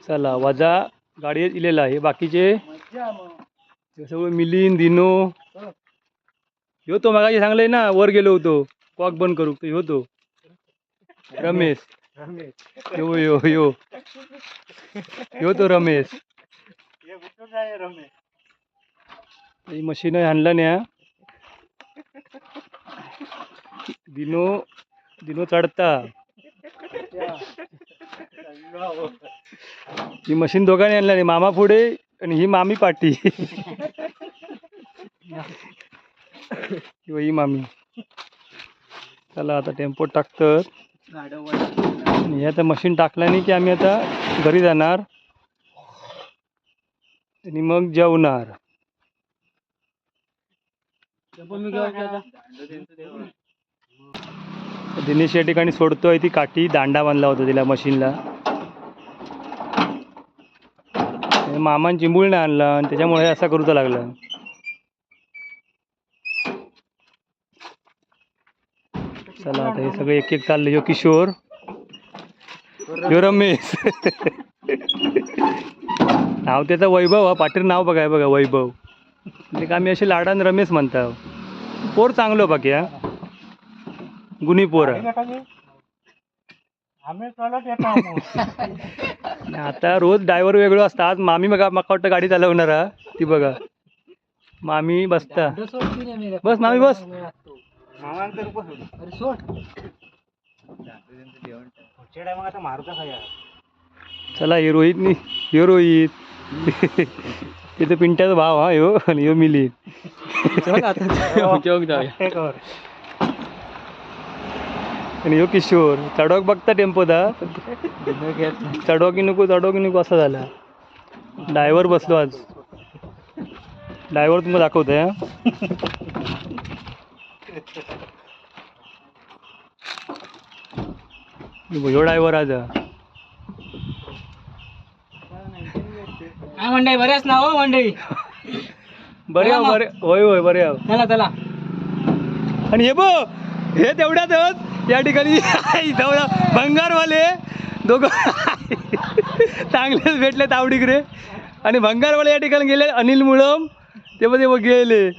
चला वजा गाडी इलेला आहे बाकीचे सगळं मिलिंद दिनो ह्यो तो मागाशी सांगलंय ना वर गेलो होतो कॉक बंद करू तो ह्यो तो रमेश यो यो यो ह्यो तो रमेश ही मशीन आणला न्या दिनो दिनो चढता ही मशीन दोघांनी आणला नाही मामा पुढे आणि ही मामी पाठी किंवा ही मामी चला आता टेम्पो टाकतात आणि आता मशीन टाकल्याने की आम्ही आता घरी जाणार आणि मग जेवणार दिनेश या ठिकाणी सोडतोय ती काठी दांडा बांधला होता तिला मशीनला मामान चिंबूळ नाही आणला आणि त्याच्यामुळे असा करूचा लागला चला आता हे सगळे एक एक चालले यो किशोर यो रमेश नाव त्याचा वैभव हा पाटील नाव बघाय बघा वैभव म्हणजे आम्ही असे लाडान रमेश म्हणता पोर चांगलं बाकी हा गुणी पोर आता रोज ड्रायव्हर वेगळं असतं आज मामी बघा मका वाटतं गाडी चालवणार हा ती बघा मामी बसता बस मामी बस चला हे रोहित नी ह्यो रोहित तिथं पिंट्याचा भाव हा ह्यो आणि ह्यो मिलिंद आणि ह्यो किशोर चढवक बघता टेम्पोदा चढवा की नको असा झाला ड्रायव्हर बसलो आज ड्रायव्हर तुम्हाला दाखवतोय ह्यो ड्रायव्हर आज मंडई बरेच ना हो मंडई बरे बरे होय होय बरे चला चला आणि हे बघ हे तेवढ्यातच या ठिकाणी भंगारवाले दोघं चांगलेच भेटले तावडीकडे आणि भंगारवाले या ठिकाणी गेले अनिल मुळम ते मध्ये गेले